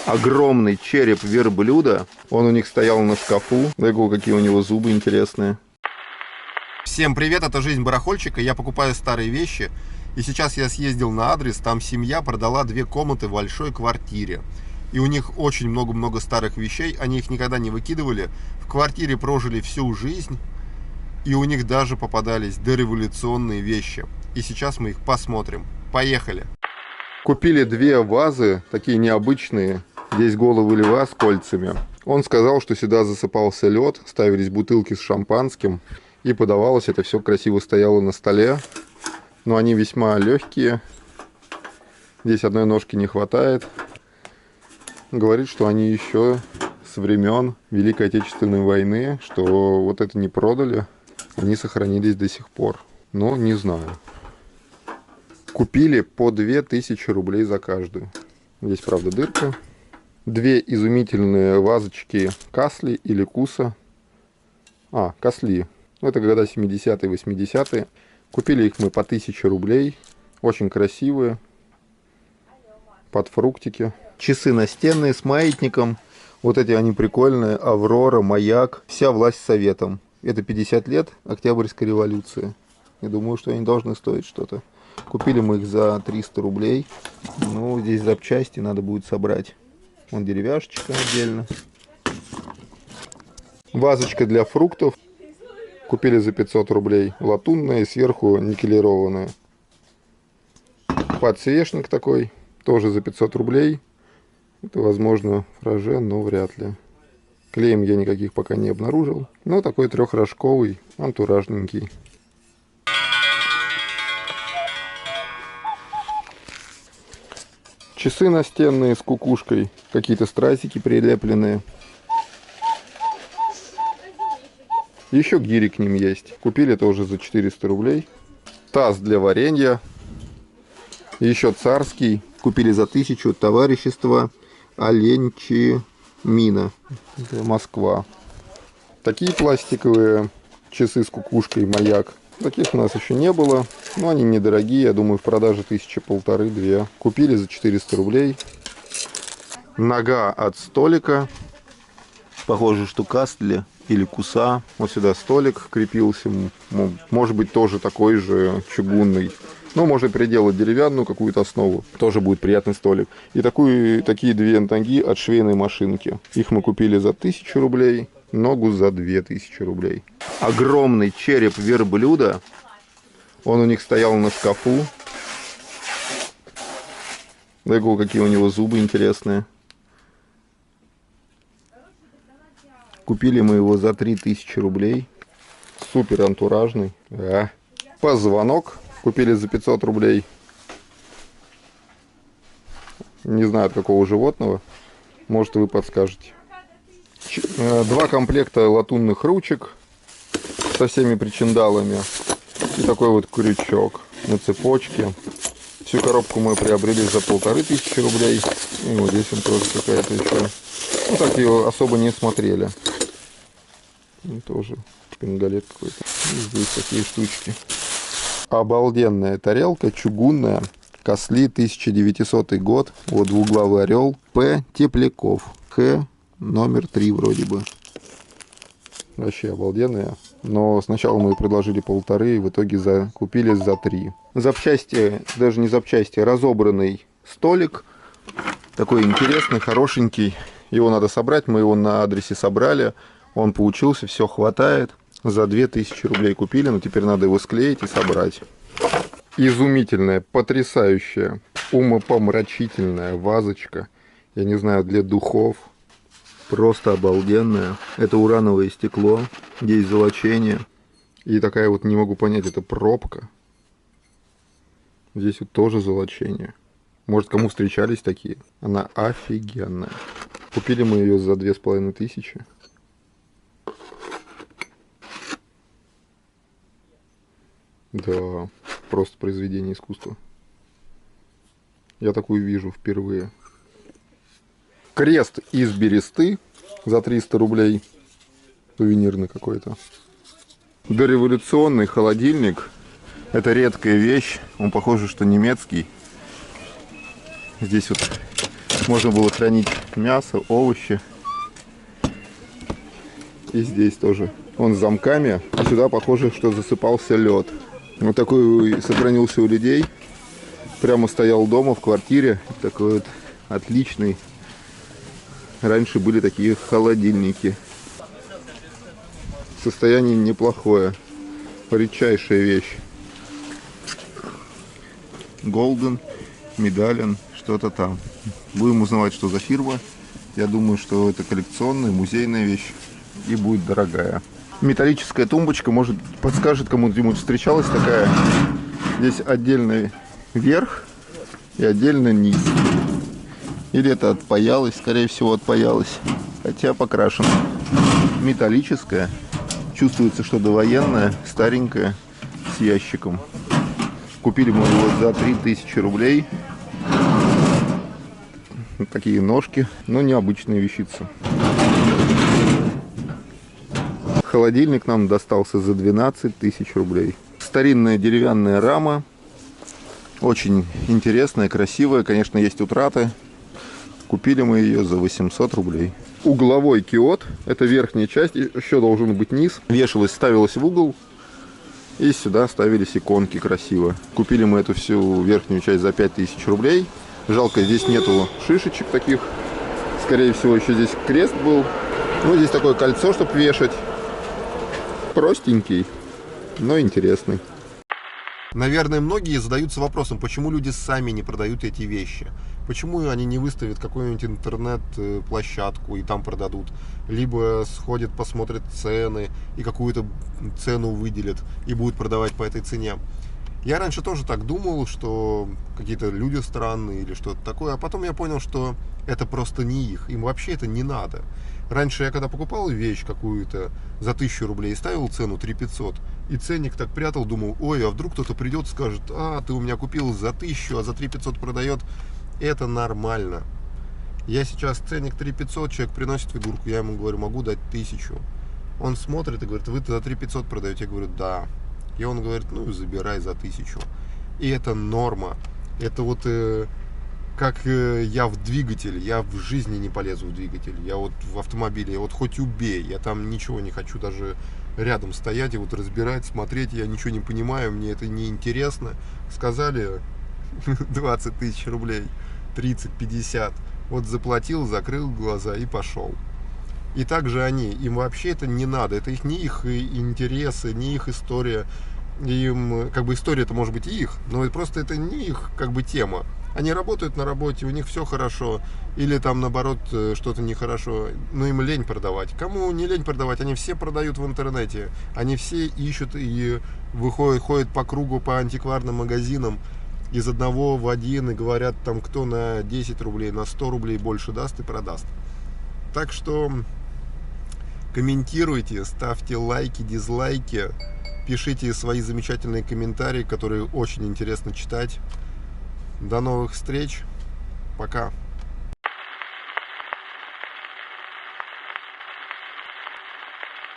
Огромный череп верблюда. Он у них стоял на шкафу. Ого, какие у него зубы интересные. Всем привет, это Жизнь барахольщика. Я покупаю старые вещи. И сейчас я съездил на адрес. Там семья продала 2 комнаты в большой квартире. И у них очень много-много старых вещей. Они их никогда не выкидывали. В квартире прожили всю жизнь. И у них даже попадались дореволюционные вещи. И сейчас мы их посмотрим. Поехали! Купили 2 вазы, такие необычные. Здесь головы льва с кольцами. Он сказал, что сюда засыпался лед, ставились бутылки с шампанским. И подавалось, это все красиво стояло на столе. Но они весьма легкие. Здесь одной ножки не хватает. Говорит, что они еще с времен Великой Отечественной войны, что вот это не продали. Они сохранились до сих пор. Но не знаю. Купили по 2000 рублей за каждую. Здесь, правда, дырка. 2 изумительные вазочки Касли или Куса. Касли. Это года 70-е, 80-е. Купили их мы по 1000 рублей. Очень красивые. Под фруктики. Часы настенные с маятником. Вот эти они прикольные. Аврора, Маяк. Вся власть советом. Это 50 лет Октябрьской революции. Я думаю, что они должны стоить что-то. Купили мы их за 300 рублей. Ну, здесь запчасти надо будет собрать. Вон деревяшечка отдельно. Вазочка для фруктов. Купили за 500 рублей. Латунная, сверху никелированная. Подсвечник такой. Тоже за 500 рублей. Это, возможно, фражен, но вряд ли. Клеем я никаких пока не обнаружил. Но такой 3-рожковый, антуражненький. Часы настенные с кукушкой. Какие-то стразики прилепленные. Еще гири к ним есть. Купили тоже за 400 рублей. Таз для варенья. Еще царский. Купили за 1000. Товарищество Оленчимина. Москва. Такие пластиковые часы с кукушкой Маяк. Таких у нас еще не было. Но они недорогие. Я думаю, в продаже 1500-2. Купили за 400 рублей. Нога от столика. Похоже, что Кастли или Куса. Вот сюда столик крепился. Может быть, тоже такой же чугунный. Но можно приделать деревянную какую-то основу. Тоже будет приятный столик. И такие 2 ноги от швейной машинки. Их мы купили за 1000 рублей. Ногу за 2000 рублей. Огромный череп верблюда. Он у них стоял на шкафу. Ого, какие у него зубы интересные. Купили мы его за 3000 рублей. Супер антуражный. Позвонок. Купили за 500 рублей. Не знаю, от какого животного. Может, вы подскажете. 2 комплекта латунных ручек со всеми причиндалами. И такой вот крючок на цепочке. Всю коробку мы приобрели за 1500 рублей. И вот здесь он тоже какая-то еще. Ну, так ее особо не смотрели. И тоже пингалет какой-то. И здесь такие штучки. Обалденная тарелка, чугунная. Касли, 1900 год. Вот двуглавый орел. П. Тепляков. Х. Номер 3 вроде бы. Вообще обалденная. Но сначала мы предложили 1500, и в итоге купили за 3. Запчасти, даже не запчасти, разобранный столик. Такой интересный, хорошенький. Его надо собрать. Мы его на адресе собрали. Он получился, все хватает. За 2000 рублей купили, но теперь надо его склеить и собрать. Изумительная, потрясающая, умопомрачительная вазочка. Я не знаю, для духов. Просто обалденная. Это урановое стекло. Здесь золочение. И такая вот, не могу понять, это пробка. Здесь вот тоже золочение. Может, кому встречались такие? Она офигенная. Купили мы ее за 2500. Да, просто произведение искусства. Я такую вижу впервые. Крест из бересты за 300 рублей. Сувенирный какой-то. Дореволюционный холодильник. Это редкая вещь. Он похоже, что немецкий. Здесь вот Можно было хранить мясо, овощи. И здесь тоже. Он с замками, а сюда похоже, что засыпался лед. Вот такой сохранился у людей. Прямо стоял дома в квартире. Такой вот отличный. Раньше были такие холодильники. Состояние неплохое. Редчайшая вещь. Golden, медален, что-то там. Будем узнавать, что за фирма. Я думаю, что это коллекционная, музейная вещь. И будет дорогая. Металлическая тумбочка, может, подскажет кому-нибудь, встречалась такая. Здесь отдельный верх и отдельно низ. Или это отпаялось, скорее всего отпаялось. Хотя покрашено. Металлическая. Чувствуется, что довоенная, старенькая, с ящиком. Купили мы его за 3000 рублей. Такие ножки, но необычная вещица. Холодильник нам достался за 12 тысяч рублей. Старинная деревянная рама. Очень интересная, красивая. Конечно, есть утраты. Купили мы ее за 800 рублей. Угловой киот. Это верхняя часть. Еще должен быть низ. Вешалась, ставилась в угол. И сюда ставились иконки красиво. Купили мы эту всю верхнюю часть за 5000 рублей. Жалко, здесь нету шишечек таких. Скорее всего, еще здесь крест был. Ну, здесь такое кольцо, чтобы вешать. Простенький, но интересный. Наверное, многие задаются вопросом, почему люди сами не продают эти вещи. Почему они не выставят какую-нибудь интернет-площадку и там продадут. Либо сходят, посмотрят цены и какую-то цену выделят и будут продавать по этой цене. Я раньше тоже так думал, что какие-то люди странные или что-то такое. А потом я понял, что это просто не их. Им вообще это не надо. Раньше я когда покупал вещь какую-то за 1000 рублей, ставил цену 3500. И ценник так прятал, думал, ой, а вдруг кто-то придет и скажет, а, ты у меня купил за 1000, а за 3500 продает. Это нормально. Я сейчас ценник 3500, человек приносит фигурку, я ему говорю, могу дать 1000. Он смотрит и говорит, вы за 3500 продаете? Я говорю, да. И он говорит, ну забирай за 1000. И это норма. Это вот как я в двигатель, я в жизни не полезу в двигатель. Я вот в автомобиле, вот хоть убей, я там ничего не хочу даже рядом стоять и вот разбирать, смотреть. Я ничего не понимаю, мне это не интересно. Сказали 20 тысяч рублей, 30, 50. Вот заплатил, закрыл глаза и пошел. И также они, им вообще это не надо, это их, не их интересы, не их история. Им, как бы история это может быть и их, но просто это не их как бы тема. Они работают на работе, у них все хорошо, или там наоборот что-то нехорошо, но им лень продавать. Кому не лень продавать, они все продают в интернете, они все ищут и ходят по кругу по антикварным магазинам из одного в один и говорят там, кто на 10 рублей, на 100 рублей больше даст и продаст. Так что комментируйте, ставьте лайки, дизлайки, пишите свои замечательные комментарии, которые очень интересно читать. До новых встреч. Пока.